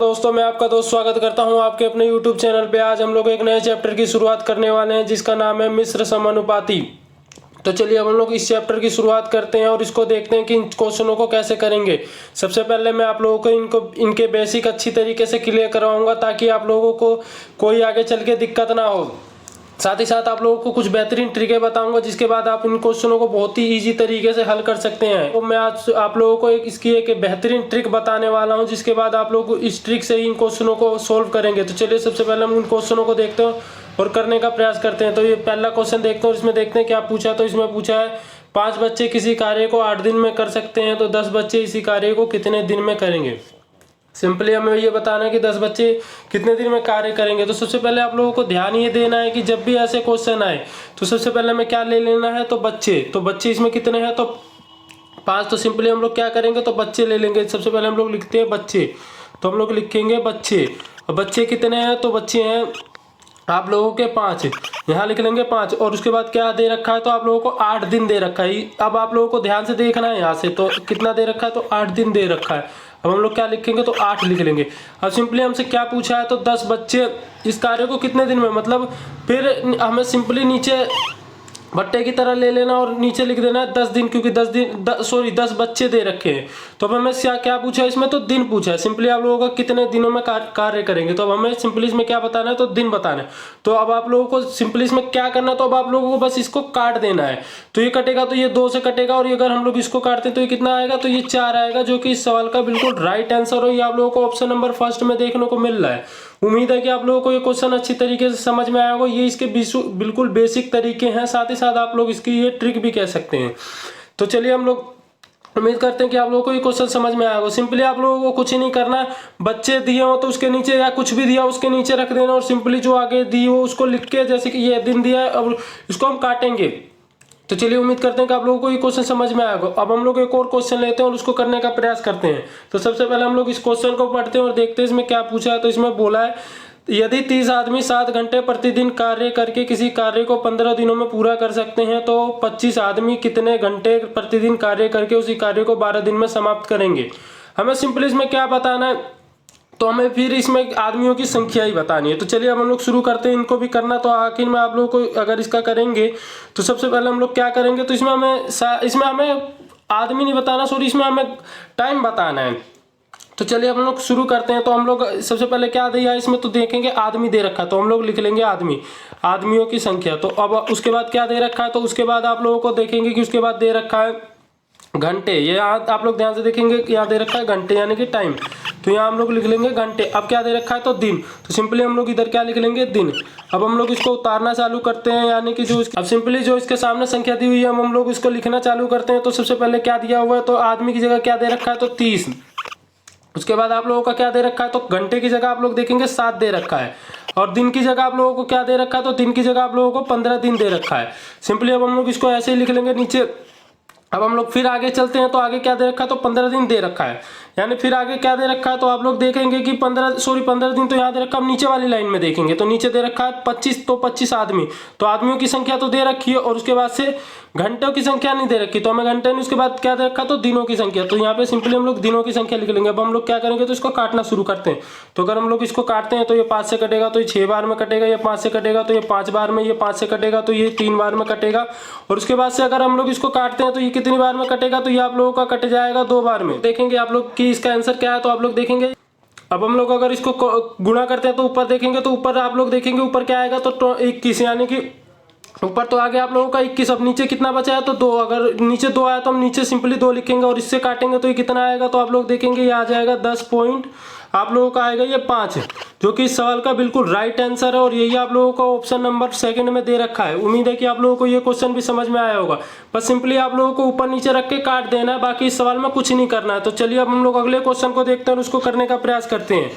दोस्तों मैं आपका दोस्त स्वागत करता हूं आपके अपने YouTube चैनल पे। आज हम लोग एक नए चैप्टर की शुरुआत करने वाले हैं जिसका नाम है मिश्र समानुपाती। तो चलिए हम लोग इस चैप्टर की शुरुआत करते हैं और इसको देखते हैं कि इन क्वेश्चनों को कैसे करेंगे। सबसे पहले मैं आप लोगों को इनके बेसिक अच्छी तरीके से क्लियर करवाऊंगा ताकि आप लोगों को कोई आगे चल के दिक्कत ना हो। साथ ही साथ आप लोगों को कुछ बेहतरीन ट्रिकें बताऊंगा जिसके बाद आप इन क्वेश्चनों को बहुत ही इजी तरीके से हल कर सकते हैं। तो मैं आज आप लोगों को इसकी एक बेहतरीन ट्रिक बताने वाला हूं जिसके बाद आप लोग इस ट्रिक से इन क्वेश्चनों को सोल्व करेंगे। तो चलिए सबसे पहले हम इन क्वेश्चनों को देखते हैं और करने का प्रयास करते हैं। तो ये पहला क्वेश्चन देखते हैं, इसमें देखते हैं क्या पूछा। तो इसमें पूछा है 5 बच्चे किसी कार्य को 8 दिन में कर सकते हैं तो 10 बच्चे इसी कार्य को कितने दिन में करेंगे। सिंपली हमें ये बताना है कि 10 बच्चे कितने दिन में कार्य करेंगे। तो सबसे पहले आप लोगों को ध्यान ये देना है कि जब भी ऐसे क्वेश्चन आए तो सबसे पहले हमें क्या ले लेना है, तो बच्चे। तो बच्चे इसमें कितने हैं, तो 5। तो सिंपली हम लोग क्या करेंगे, तो बच्चे ले लेंगे। सबसे पहले हम लोग लिखते हैं बच्चे, तो हम लोग लिखेंगे बच्चे। और बच्चे कितने हैं, तो बच्चे हैं आप लोगों के 5, यहाँ लिख लेंगे 5। और उसके बाद क्या दे रखा है, तो आप लोगों को 8 दिन दे रखा है। अब आप लोगों को ध्यान से देखना है यहाँ से, तो कितना दे रखा है, तो 8 दिन दे रखा है। अब हम लोग क्या लिखेंगे, तो 8 लिख लेंगे। अब सिंपली हमसे क्या पूछा है, तो 10 बच्चे इस कार्य को कितने दिन में, मतलब फिर हमें सिंपली नीचे भट्टे की तरह ले लेना और नीचे लिख देना है 10 दिन, क्योंकि 10 बच्चे दे रखे हैं। तो अब हमें क्या पूछा है इसमें, तो दिन पूछा है। सिंपली आप लोगों का कितने दिनों में कार्य करेंगे, तो अब हमें सिंपली इसमें क्या बताना है, तो दिन बताना है। तो अब आप लोगों को सिंपली इसमें क्या करना है, तो अब आप लोगों को बस इसको काट देना है। तो ये कटेगा तो ये 2 से कटेगा, और अगर हम लोग इसको काटते हैं तो ये कितना आएगा, तो ये 4 आएगा, जो कि इस सवाल का बिल्कुल राइट आंसर हो। ये आप लोगों को ऑप्शन नंबर फर्स्ट में देखने को मिल रहा है। उम्मीद है कि आप लोगों को ये क्वेश्चन अच्छी तरीके से समझ में आया होगा। ये इसके बिल्कुल बेसिक तरीके हैं, साथ ही साथ आप लोग इसकी ये ट्रिक भी कह सकते हैं। तो चलिए हम लोग उम्मीद करते हैं कि आप लोगों को ये क्वेश्चन समझ में आया होगा। सिंपली आप लोगों को कुछ ही नहीं करना, बच्चे दिए हो तो उसके नीचे या कुछ भी दिया उसके नीचे रख देना, और सिंपली जो आगे दी हो उसको लिख के, जैसे कि ये दिन दिया है, अब इसको हम काटेंगे। तो चलिए उम्मीद करते हैं कि आप लोगों को ये क्वेश्चन समझ में आएगा। अब हम लोग एक और क्वेश्चन लेते हैं और उसको करने का प्रयास करते हैं। तो सबसे पहले हम लोग इस क्वेश्चन को पढ़ते हैं और देखते हैं इसमें क्या पूछा है। तो इसमें बोला है यदि 30 आदमी 7 घंटे प्रतिदिन कार्य करके किसी कार्य को 15 दिनों में पूरा कर सकते हैं तो 25 आदमी कितने घंटे प्रतिदिन कार्य करके उसी कार्य को 12 दिन में समाप्त करेंगे। हमें सिंपली इसमें क्या बताना है, तो हमें फिर इसमें आदमियों की संख्या ही बतानी है। तो चलिए अब हम लोग शुरू करते हैं इनको भी करना। तो आखिर में आप लोगों को अगर इसका करेंगे तो सबसे पहले हम लोग क्या करेंगे, तो इसमें हमें आदमी नहीं बताना, सॉरी, इसमें हमें टाइम बताना है। तो चलिए हम लोग शुरू करते हैं। तो हम लोग सबसे पहले क्या दिया है इसमें, तो देखेंगे आदमी दे रखा है, तो हम लोग लिख लेंगे आदमियों की संख्या। तो अब उसके बाद क्या दे रखा है, तो उसके बाद आप लोगों को देखेंगे कि उसके बाद दे रखा है घंटे। ये आप लोग ध्यान से देखेंगे कि यहाँ दे रखा है घंटे यानी कि टाइम, तो यहाँ हम लोग लिख लेंगे घंटे। अब क्या दे रखा है, तो दिन, तो सिंपली हम लोग इधर क्या लिख लेंगे, दिन। अब हम लोग इसको उतारना चालू करते हैं, यानी कि अब सिंपली जो इसके सामने संख्या दी हुई है हम लोग इसको लिखना चालू करते हैं। तो सबसे पहले क्या दिया हुआ है, तो आदमी की जगह क्या दे रखा है, तो 30। उसके बाद आप लोगों का क्या दे रखा है, तो घंटे की जगह आप लोग देखेंगे 7 दे रखा है, और दिन की जगह आप लोगों को क्या दे रखा है, तो दिन की जगह आप लोगों को 15 दिन दे रखा है। सिंपली अब हम लोग इसको ऐसे ही लिख लेंगे नीचे। अब हम लोग फिर आगे चलते हैं, तो आगे क्या दे रखा है, तो 15 दिन दे रखा है, यानी फिर आगे क्या दे रखा है, तो आप लोग देखेंगे कि 15 दिन तो यहाँ दे रखा है। हम नीचे वाली लाइन में देखेंगे तो नीचे दे रखा है 25, तो 25 आदमी, तो आदमियों की संख्या तो दे रखी है, और उसके बाद से घंटों की संख्या नहीं दे रखी, तो हमें घंटे नहीं, उसके बाद क्या दे रखा, तो दिनों की संख्या। तो यहाँ पे सिंपली हम लोग दिनों की संख्या लिख लेंगे। अब हम लोग क्या करेंगे, तो इसको काटना शुरू करते हैं। तो अगर हम लोग इसको काटते हैं तो ये 5 से कटेगा, तो ये 6 बार में कटेगा, ये 5 से कटेगा तो ये 5 बार में, ये 5 से कटेगा तो ये 3 बार में कटेगा, और उसके बाद से अगर हम लोग इसको काटते हैं तो ये कितनी बार में कटेगा, तो ये आप लोगों का कट जाएगा 2 बार में। देखेंगे आप लोग कि इसका आंसर क्या है, तो आप लोग देखेंगे। अब हम लोग अगर इसको गुणा करते हैं तो ऊपर देखेंगे, तो ऊपर आप लोग देखेंगे ऊपर क्या आएगा, तो 21, यानी कि ऊपर तो आ गया आप लोगों का 21। अब नीचे कितना बचा है, तो 2। अगर नीचे 2 आया तो हम नीचे सिंपली 2 लिखेंगे, और इससे काटेंगे तो ये कितना आएगा, तो आप लोग देखेंगे ये आ जाएगा 10 पॉइंट, आप लोगों का आएगा ये 5, जो कि इस सवाल का बिल्कुल राइट आंसर है। और यही आप लोगों को ऑप्शन नंबर सेकंड में दे रखा है। उम्मीद है कि आप लोगों को ये क्वेश्चन भी समझ में आया होगा। बस सिंपली आप लोगों को ऊपर नीचे रख के काट देना है, बाकी इस सवाल में कुछ नहीं करना है। तो चलिए अब हम लोग अगले क्वेश्चन को देखते हैं और उसको करने का प्रयास करते हैं।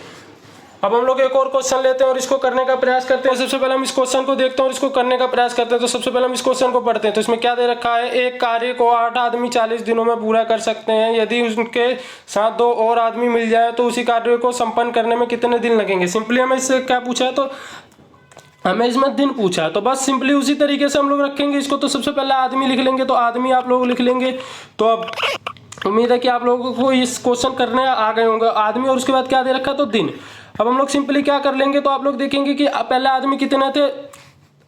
अब हम लोग एक और क्वेश्चन लेते हैं और इसको करने का प्रयास करते हैं। सबसे पहले हम इस क्वेश्चन को देखते हैं और इसको करने का प्रयास करते हैं। तो सबसे पहले हम इस क्वेश्चन को पढ़ते हैं। तो इसमें क्या दे रखा है, एक कार्य को 8 आदमी 40 दिनों में पूरा कर सकते हैं। यदि उनके साथ 2 और आदमी मिल जाए तो उसी कार्य को संपन्न करने में कितने दिन लगेंगे। सिंपली हमें इससे क्या पूछा है, तो हमें इसमें दिन पूछा है, तो बस सिंपली उसी तरीके से हम लोग रखेंगे इसको। तो सबसे पहले आदमी लिख लेंगे, तो आदमी आप लोग लिख लेंगे। तो अब उम्मीद है कि आप लोगों को इस क्वेश्चन करने आ गए होंगे। आदमी और उसके बाद क्या दे रखा है, तो दिन। अब हम लोग सिंपली क्या कर लेंगे, तो आप लोग देखेंगे कि पहले आदमी कितने थे,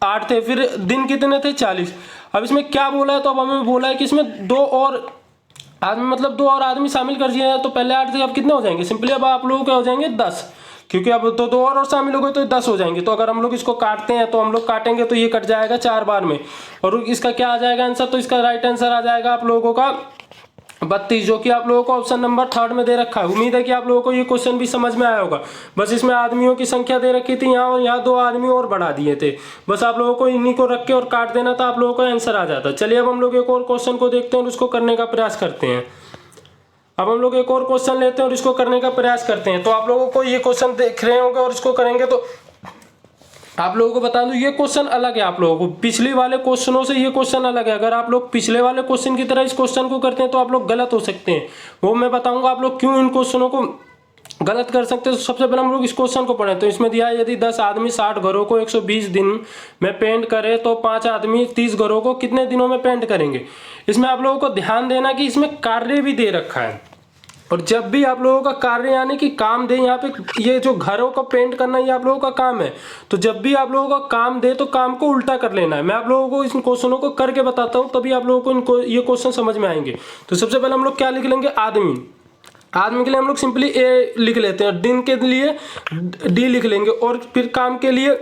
8 थे, फिर दिन कितने थे, 40। अब इसमें क्या बोला है, तो अब हमें बोला है कि इसमें 2 और आदमी, मतलब 2 और आदमी शामिल कर दिए हैं। तो पहले 8 थे, अब कितने हो जाएंगे, सिंपली अब आप लोगों के हो जाएंगे 10, क्योंकि अब तो 2 और शामिल हो गए तो 10 हो जाएंगे। तो अगर हम लोग इसको काटते हैं तो हम लोग काटेंगे तो ये कट जाएगा 4 बार में, और इसका क्या आ जाएगा आंसर, तो इसका राइट आंसर आ जाएगा आप लोगों का 32, जो कि आप लोगों को ऑप्शन नंबर 3 में दे रखा है। उम्मीद है कि आप लोगों को ये क्वेश्चन भी समझ में आया होगा। बस इसमें आदमियों की संख्या दे रखी थी यहाँ, और यहाँ 2 आदमी और बढ़ा दिए थे। बस आप लोगों को इन्हीं को रख के और काट देना था, आप लोगों का आंसर आ जाता। चलिए अब हम लोग एक और क्वेश्चन को देखते हैं और उसको करने का प्रयास करते हैं। अब हम लोग एक और क्वेश्चन लेते हैं और इसको करने का प्रयास करते हैं। तो आप लोगों को ये क्वेश्चन देख रहे होंगे और इसको करेंगे, तो आप लोगों को बता दूं ये क्वेश्चन अलग है। आप लोगों को पिछले वाले क्वेश्चनों से ये क्वेश्चन अलग है। अगर आप लोग पिछले वाले क्वेश्चन की तरह इस क्वेश्चन को करते हैं तो आप लोग गलत हो सकते हैं। वो मैं बताऊंगा आप लोग क्यों इन क्वेश्चनों को गलत कर सकते हैं। तो सबसे पहले हम लोग इस क्वेश्चन को पढ़ें। तो इसमें दिया है, यदि 10 आदमी 60 घरों को 120 दिन में पेंट करे तो 5 आदमी 30 घरों को कितने दिनों में पेंट करेंगे। इसमें आप लोगों को ध्यान देना कि इसमें कार्य भी दे रखा है, और जब भी आप लोगों का कार्य यानी कि काम दे, यहाँ पे ये जो घरों को पेंट करना ये आप लोगों का काम है। तो जब भी आप लोगों का काम दे तो काम को उल्टा कर लेना है। मैं आप लोगों को इन क्वेश्चनों को करके बताता हूँ, तभी आप लोगों को इनको ये क्वेश्चन समझ में आएंगे। तो सबसे पहले हम लोग क्या लिख लेंगे, आदमी। आदमी के लिए हम लोग सिंपली ए लिख लेते हैं, दिन के लिए डी लिख लेंगे, और फिर काम के लिए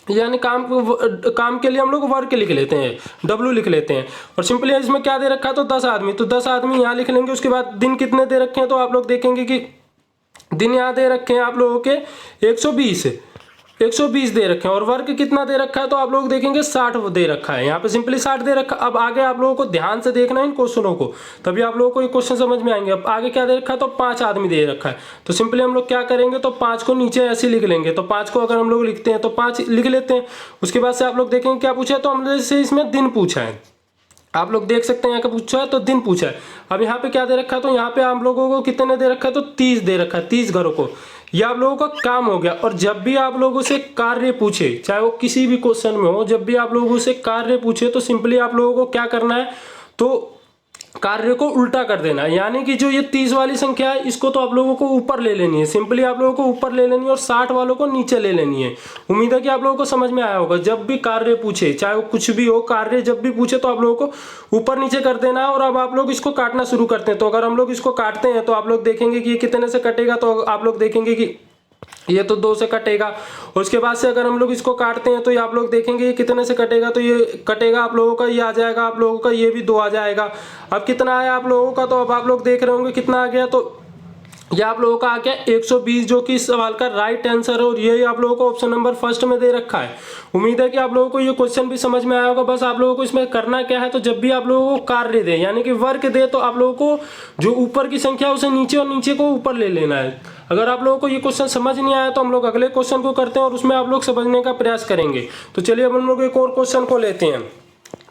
यानी काम के लिए हम लोग वर्क लिख लेते हैं, डब्ल्यू लिख लेते हैं। और सिंपली इसमें क्या दे रखा है, तो 10 आदमी, तो 10 आदमी यहाँ लिख लेंगे। उसके बाद दिन कितने दे रखे हैं, तो आप लोग देखेंगे कि दिन यहाँ दे रखे हैं आप लोगों के 120 दे रखे हैं, और वर्क कितना दे रखा है, तो आप लोग देखेंगे 60 दे रखा है। यहाँ पे सिंपली 60 दे रखा। अब आगे आप लोगों को ध्यान से देखना है इन क्वेश्चनों को, तभी आप लोगों को ये क्वेश्चन समझ में आएंगे। अब आगे क्या दे रखा है, तो 5 आदमी दे रखा है। तो सिंपली हम लोग क्या करेंगे, तो 5 को नीचे ऐसे लिख लेंगे। तो 5 को अगर हम लोग लिखते हैं तो 5 लिख लेते हैं। उसके बाद से आप लोग देखेंगे क्या पूछा है, तो हमने से इसमें दिन पूछा है। आप लोग देख सकते हैं यहाँ का पूछा है, तो दिन पूछा है। अब यहाँ पे क्या दे रखा है, तो यहाँ पे आप लोगों को कितने दे रखा है, तो 30 दे रखा है, 30 घरों को। ये आप लोगों का काम हो गया। और जब भी आप लोगों से कार्य पूछे, चाहे वो किसी भी क्वेश्चन में हो, जब भी आप लोगों से कार्य पूछे तो सिंपली आप लोगों को क्या करना है, तो कार्य को उल्टा कर देना है। यानी कि जो ये 30 वाली संख्या है इसको तो आप लोगों को ऊपर ले लेनी है, सिंपली आप लोगों को ऊपर ले लेनी है, और 60 वालों को नीचे ले लेनी है। उम्मीद है कि आप लोगों को समझ में आया होगा। जब भी कार्य पूछे, चाहे वो कुछ भी हो, कार्य जब भी पूछे तो आप लोगों को ऊपर नीचे कर देना है। और अब आप लोग इसको काटना शुरू करते हैं। तो अगर हम लोग इसको काटते हैं तो आप लोग देखेंगे कि ये कितने से कटेगा, तो आप लोग देखेंगे कि ये तो 2 से कटेगा। और उसके बाद से अगर हम लोग इसको काटते हैं तो ये आप लोग देखेंगे ये कितने से कटेगा, तो ये कटेगा आप लोगों का, ये आ जाएगा आप लोगों का, ये भी 2 आ जाएगा। अब कितना आया आप लोगों का, तो अब आप लोग देख रहे होंगे कितना आ गया, तो ये आप लोगों का आ गया 120, जो कि इस सवाल का राइट आंसर है। और यही आप लोगों को ऑप्शन नंबर 1 में दे रखा है। उम्मीद है कि आप लोगों को ये क्वेश्चन भी समझ में आया होगा। बस आप लोगों को इसमें करना क्या है, तो जब भी आप लोगों को कार्य दे यानी कि वर्क दे, तो आप लोगों को जो ऊपर की संख्या उसे नीचे और नीचे को ऊपर ले लेना है। अगर आप लोगों को ये क्वेश्चन समझ नहीं आया तो हम लोग अगले क्वेश्चन को करते हैं और उसमें आप लोग समझने का प्रयास करेंगे। तो चलिए अब हम लोग एक और क्वेश्चन को लेते हैं।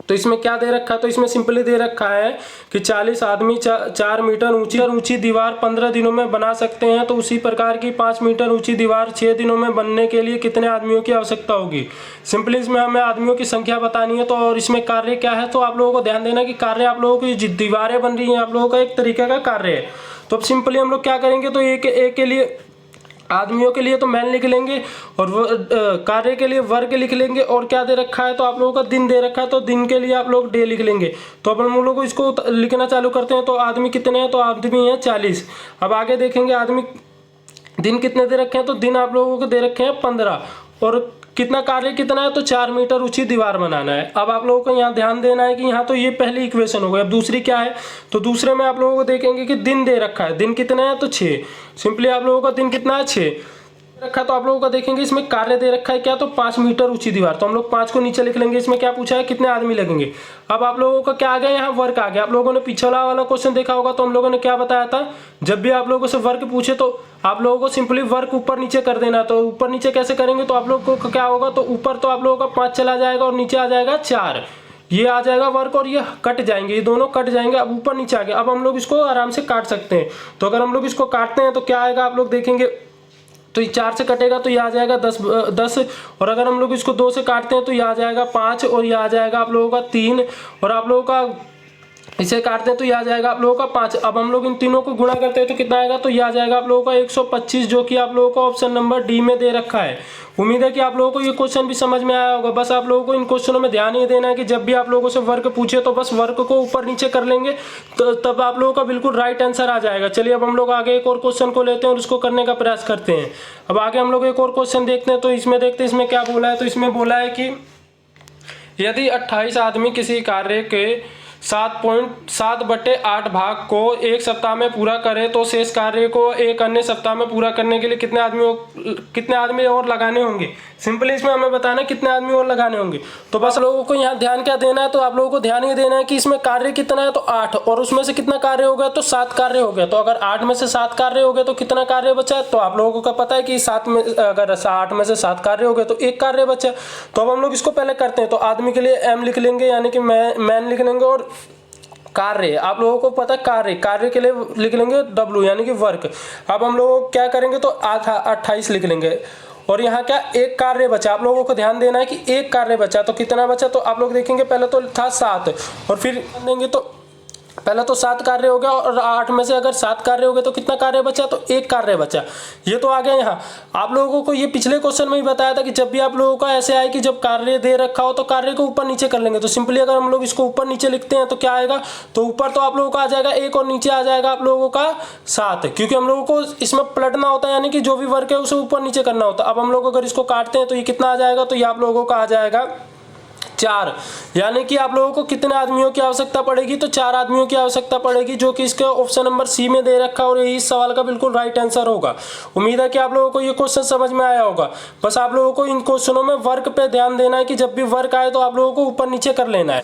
तो इसमें क्या दे रखा है, तो इसमें सिंपली दे रखा है कि 40 आदमी 4 मीटर ऊंची दीवार 15 दिनों में बना सकते हैं। तो उसी प्रकार की 5 मीटर ऊंची दीवार 6 दिनों में बनने के लिए कितने आदमियों की आवश्यकता होगी। सिंपली इसमें हमें आदमियों की संख्या बतानी है। तो और इसमें कार्य क्या है, तो आप लोगों को ध्यान देना कि कार्य आप लोगों की दीवारें बन रही हैं, आप लोगों का एक तरीके का कार्य है। तो अब सिंपली हम लोग क्या करेंगे, तो एक के लिए आदमियों के लिए तो मैन लिख लेंगे, और कार्य के लिए वर्ग लिख लेंगे। और क्या दे रखा है, तो आप लोगों का दिन दे रखा है, तो दिन के लिए आप लोग डे लिख लेंगे। तो अब हम लोग इसको लिखना चालू करते हैं। तो आदमी कितने हैं, तो आदमी है 40। अब आगे देखेंगे आदमी दिन कितने दे रखे हैं, तो दिन आप लोगों को दे रखे हैं 15। और कितना कार्य कितना है, तो 4 मीटर ऊंची दीवार बनाना है। अब आप लोगों को यहाँ ध्यान देना है कि यहाँ तो ये पहली इक्वेशन हो गई। अब दूसरी क्या है, तो दूसरे में आप लोगों को देखेंगे कि दिन दे रखा है, दिन कितना है, तो 6। सिंपली आप लोगों का दिन कितना है, 6 रखा। तो आप लोगों का देखेंगे इसमें कार्य दे रखा है क्या, तो 5 मीटर ऊंची दीवार। तो हम लोग 5 को नीचे लिख लेंगे। इसमें क्या पूछा है, कितने आदमी लगेंगे। अब आप लोगों का क्या आ गया, यहाँ वर्क आ गया। आप लोगों ने पिछला वाला क्वेश्चन देखा होगा, तो हम लोगों ने क्या बताया था, जब भी आप लोगों से वर्क पूछे तो आप लोगों को सिंपली वर्क ऊपर नीचे कर देना। तो ऊपर नीचे कैसे करेंगे, तो आप लोगों को क्या होगा, तो ऊपर तो आप लोगों का 5 चला जाएगा और नीचे आ जाएगा 4। ये आ जाएगा वर्क, और ये कट जाएंगे, ये दोनों कट जाएंगे। अब ऊपर नीचे आ गया। अब हम लोग इसको आराम से काट सकते हैं। तो अगर हम लोग इसको काटते हैं तो क्या आएगा, आप लोग देखेंगे, तो ये 4 से कटेगा तो ये आ जाएगा 10। और अगर हम लोग इसको 2 से काटते हैं तो ये आ जाएगा 5, और ये आ जाएगा आप लोगों का 3। और आप लोगों का इसे काटते हैं तो ये आ जाएगा आप लोगों का 5। अब हम लोग इन तीनों को गुणा करते हैं तो कितना आएगा, तो ये आ जाएगा आप लोगों का 125, जो कि आप लोगों को ऑप्शन नंबर डी में दे रखा है। उम्मीद है कि आप लोगों को ये क्वेश्चन भी समझ में आया होगा। बस आप लोगों को इन क्वेश्चनों में ध्यान ये देना है कि जब भी आप लोगों से वर्क पूछे तो बस वर्क को ऊपर नीचे कर लेंगे, तो तब आप लोगों का बिल्कुल राइट आंसर आ जाएगा। चलिए अब हम लोग आगे एक और क्वेश्चन को लेते हैं और उसको करने का प्रयास करते हैं। अब आगे हम लोग एक और क्वेश्चन देखते हैं, तो इसमें देखते हैं इसमें क्या बोला है। तो इसमें बोला है कि यदि 28 आदमी किसी कार्य के 7.7/8 भाग को एक सप्ताह में पूरा करे तो शेष कार्य को एक अन्य सप्ताह में पूरा करने के लिए कितने आदमी और लगाने होंगे। सिंपली इसमें हमें बताना है कितने आदमी और लगाने होंगे। तो बस लोगों को यहाँ ध्यान क्या देना है, तो आप लोगों को ध्यान ये देना है कि इसमें कार्य कितना है, तो 8, और उसमें से कितना कार्य हो गया, तो 7 कार्य हो गया। तो अगर 8 में से 7 कार्य हो गए तो कितना कार्य बचा, तो आप लोगों को पता है कि 7 में अगर 8 में से 7 कार्य हो गए तो 1 कार्य बचा। तो अब हम लोग इसको पहले करते हैं। तो आदमी के लिए एम लिख लेंगे, यानी कि मैन लिख लेंगे, और कार्य आप लोगों को पता है कार्य के लिए लिख लेंगे W, यानी कि वर्क। अब हम लोग क्या करेंगे, तो 28 लिख लेंगे, और यहाँ क्या एक कार्य बचा। आप लोगों को ध्यान देना है कि एक कार्य बचा। तो कितना बचा, तो आप लोग देखेंगे पहले तो था 7, और फिर देंगे तो पहले तो 7 कार्य हो गया, और 8 में से अगर 7 कार्य हो गए तो कितना कार्य बचा, तो 1 कार्य बचा। ये तो आ गया यहाँ। आप लोगों को ये पिछले क्वेश्चन में ही बताया था कि जब भी आप लोगों का ऐसे आए कि जब कार्य दे रखा हो तो कार्य को ऊपर नीचे कर लेंगे। तो सिंपली अगर हम लोग इसको ऊपर नीचे लिखते हैं तो क्या आएगा, तो ऊपर तो आप लोगों का आ जाएगा 1 और नीचे आ जाएगा आप लोगों का 7, क्योंकि हम लोगों को इसमें पलटना होता है, यानी कि जो भी वर्क है उसे ऊपर नीचे करना होता है। अब हम लोग अगर इसको काटते हैं तो ये कितना आ जाएगा, तो ये आप लोगों का आ जाएगा 4, यानी कि आप लोगों को कितने आदमियों की आवश्यकता पड़ेगी, तो 4 आदमियों की आवश्यकता पड़ेगी, जो कि इसके ऑप्शन नंबर सी में दे रखा है, और यही इस सवाल का बिल्कुल राइट आंसर होगा। उम्मीद है कि आप लोगों को ये क्वेश्चन समझ में आया होगा। बस आप लोगों को इन क्वेश्चनों में वर्क पे ध्यान देना है कि जब भी वर्क आए तो आप लोगों को ऊपर नीचे कर लेना है।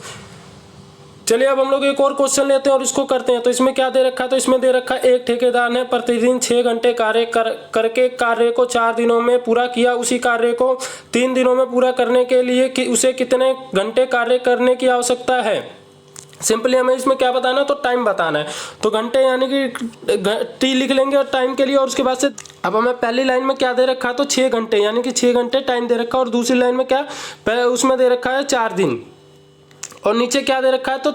चलिए अब हम लोग एक और क्वेश्चन लेते हैं और इसको करते हैं। तो इसमें क्या दे रखा है, तो इसमें दे रखा है एक ठेकेदार ने प्रतिदिन 6 घंटे कार्य करके कार्य को 4 दिनों में पूरा किया। उसी कार्य को 3 दिनों में पूरा करने के लिए कि उसे कितने घंटे कार्य करने की आवश्यकता है। सिंपली हमें इसमें क्या बताना है, तो टाइम बताना है। तो घंटे यानी कि टी लिख लेंगे और टाइम के लिए, और उसके बाद से अब हमें पहली लाइन में क्या दे रखा है, तो 6 घंटे, यानी कि 6 घंटे टाइम दे रखा है, और दूसरी लाइन में क्या उसमें दे रखा है 4 दिन, और नीचे क्या दे रखा है, तो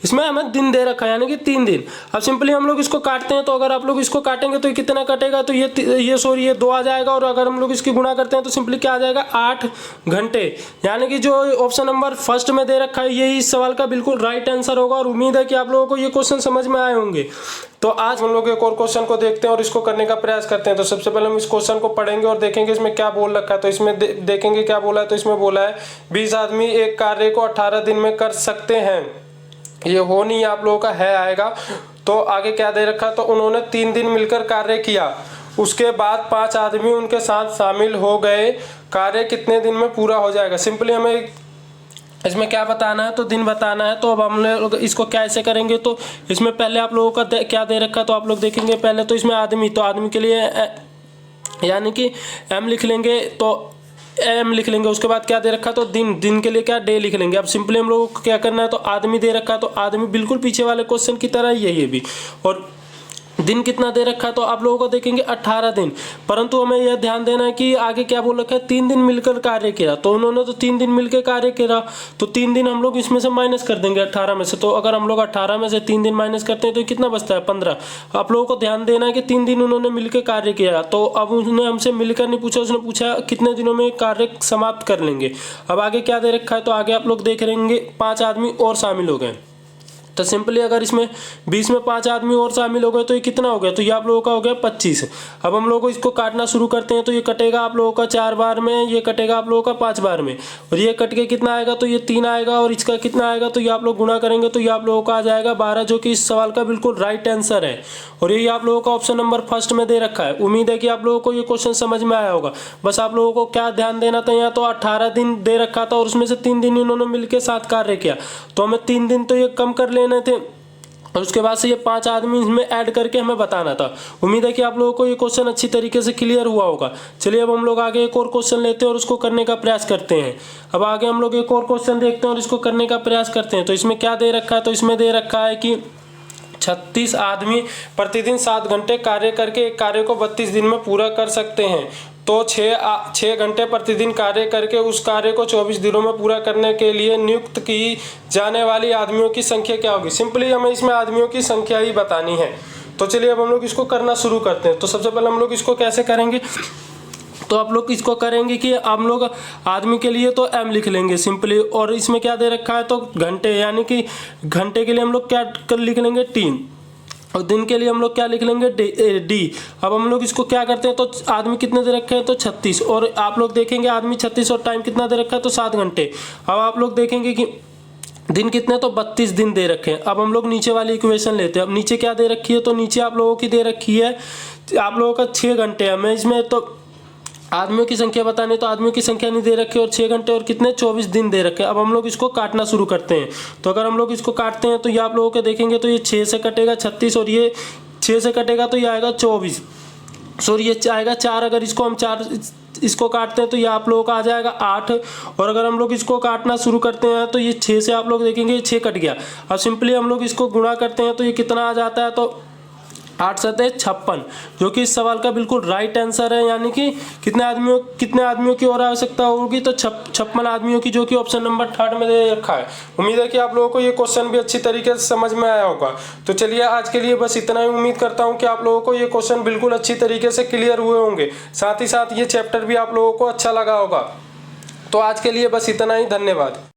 इसमें हमें दिन दे रखा है, यानी कि 3 दिन। अब सिंपली हम लोग इसको काटते हैं। तो अगर आप लोग इसको काटेंगे तो ये कितना कटेगा, तो ये 2 आ जाएगा, और अगर हम लोग इसकी गुणा करते हैं तो सिंपली क्या आ जाएगा 8 घंटे, यानी कि जो ऑप्शन नंबर फर्स्ट में दे रखा है यही इस सवाल का बिल्कुल राइट आंसर होगा। और उम्मीद है कि आप लोगों को ये क्वेश्चन समझ में आए होंगे। तो आज हम लोग एक और क्वेश्चन को देखते हैं और इसको करने का प्रयास करते हैं। तो सबसे पहले हम इस क्वेश्चन को पढ़ेंगे और देखेंगे इसमें क्या बोल रखा है। तो इसमें देखेंगे क्या बोला है। तो इसमें बोला है 20 आदमी एक कार्य को 18 दिन में कर सकते हैं। ये हो नहीं आप लोगों का है आएगा। तो आगे क्या दे रखा, तो उन्होंने 3 दिन मिलकर कार्य किया, उसके बाद 5 आदमी उनके साथ शामिल हो गए, कार्य कितने दिन में पूरा हो जाएगा। सिंपली हमें इसमें क्या बताना है, तो दिन बताना है। तो अब हम लोग इसको कैसे करेंगे, तो इसमें पहले आप लोगों का क्या दे रखा है, तो आप लोग देखेंगे पहले तो इसमें आदमी, तो आदमी के लिए यानी कि एम लिख लेंगे, तो एम लिख लेंगे। उसके बाद क्या दे रखा, तो दिन के लिए क्या डे लिख लेंगे। अब सिंपली हम लोगों को क्या करना है, तो आदमी दे रखा है, तो आदमी बिल्कुल पीछे वाले क्वेश्चन की तरह ही है ये भी। और दिन कितना दे रखा है, तो आप लोगों को देखेंगे 18 दिन। परंतु हमें यह ध्यान देना है कि आगे क्या बोल रखा है, 3 दिन मिलकर कार्य किया। तो उन्होंने तो 3 दिन मिलकर कार्य किया, तो 3 दिन हम लोग इसमें से माइनस कर देंगे 18 में से। तो अगर हम लोग 18 में से 3 दिन माइनस करते हैं तो कितना बचता है 15। आप लोगों को ध्यान देना है कि 3 दिन उन्होंने मिलकर कार्य किया। तो अब उसने हमसे मिलकर नहीं पूछा, उसने पूछा कितने दिनों में कार्य समाप्त कर लेंगे। अब आगे क्या दे रखा है, तो आगे आप लोग देख लेंगे 5 आदमी और शामिल हो गए। तो सिंपली अगर इसमें 20 में 5 आदमी और शामिल हो गए तो ये कितना हो गया, तो ये आप लोगों का हो गया 25। अब हम लोगों को इसको काटना शुरू करते हैं। तो ये कटेगा आप लोगों का 4 बार में, ये कटेगा आप लोगों का 5 बार में, और ये कट के कितना आएगा, तो ये 3 आएगा, और इसका कितना आएगा, तो ये आप लोग गुणा करेंगे तो ये आप लोगों का आ जाएगा 12, जो कि इस सवाल का बिल्कुल राइट आंसर है। और यही आप लोगों का ऑप्शन नंबर फर्स्ट में दे रखा है। उम्मीद है कि आप लोगों को ये क्वेश्चन समझ में आया होगा। बस आप लोगों को क्या ध्यान देना था, यहाँ तो 18 दिन दे रखा था और उसमें से 3 दिन इन्होंने मिलकर 7 कार्य किया, तो हमें 3 दिन तो ये कम कर लेने थे, और उसके बाद से ये 5 आदमी इसमें ऐड करके हमें बताना था। उम्मीद है कि आप लोगों को ये क्वेश्चन अच्छी तरीके से क्लियर हुआ होगा। चलिए अब हम लोग आगे एक और क्वेश्चन लेते हैं और उसको करने का प्रयास करते हैं। अब आगे हम लोग एक और क्वेश्चन देखते हैं और इसको करने का प्रयास करते हैं। तो इसमें क्या दे रखा है, तो इसमें दे रखा है कि 36 आदमी प्रतिदिन 7 घंटे कार्य करके एक कार्य को 32 दिन में पूरा कर सकते हैं। तो 6 घंटे प्रतिदिन कार्य करके उस कार्य को 24 दिनों में पूरा करने के लिए नियुक्त की जाने वाली आदमियों की संख्या क्या होगी। सिंपली हमें इसमें आदमियों की संख्या ही बतानी है। तो चलिए अब हम लोग इसको करना शुरू करते हैं। तो सबसे पहले हम लोग इसको कैसे करेंगे, तो आप लोग इसको करेंगे कि हम लोग आदमी के लिए तो m लिख लेंगे सिंपली, और इसमें क्या दे रखा है तो घंटे, यानी कि घंटे के लिए हम लोग क्या कर लिख लेंगे 3, और दिन के लिए हम लोग क्या लिख लेंगे डी। अब हम लोग इसको क्या करते हैं, तो आदमी कितने दे रखे हैं तो 36, और आप लोग देखेंगे आदमी 36 और टाइम कितना दे रखा है तो 7 घंटे। अब आप लोग देखेंगे कि दिन कितने तो 32 दिन दे रखे हैं। अब हम लोग नीचे वाली इक्वेशन लेते हैं। अब नीचे क्या दे रखी है, तो नीचे आप लोगों की दे रखी है आप लोगों का 6 घंटे है। मैं इसमें तो आदमियों की संख्या बतानी, तो आदमियों की संख्या नहीं दे रखी, और 6 घंटे और कितने 24 दिन दे रखे हैं। अब हम लोग इसको काटना शुरू करते हैं। तो अगर हम लोग इसको काटते हैं तो ये आप लोगों के देखेंगे तो ये 6 से कटेगा 36, और ये 6 से कटेगा तो ये आएगा 24, सॉरी ये आएगा 4। अगर इसको हम 4 इसको काटते हैं तो ये आप लोगों का आ जाएगा 8, और अगर हम लोग इसको काटना शुरू करते हैं तो ये 6 से आप लोग देखेंगे ये 6 कट गया। अब सिंपली हम लोग इसको गुणा करते हैं तो ये कितना आ जाता है, तो 8 7 56, जो कि इस सवाल का बिल्कुल राइट आंसर है। यानी कि कितने आदमियों की और आवश्यकता होगी, तो 56 आदमियों की, जो कि ऑप्शन नंबर 3 में दे रखा है। उम्मीद है कि आप लोगों को ये क्वेश्चन भी अच्छी तरीके से समझ में आया होगा। तो चलिए आज के लिए बस इतना ही। उम्मीद करता हूँ कि आप लोगों को ये क्वेश्चन बिल्कुल अच्छी तरीके से क्लियर हुए होंगे, साथ ही साथ ये चैप्टर भी आप लोगों को अच्छा लगा होगा। तो आज के लिए बस इतना ही, धन्यवाद।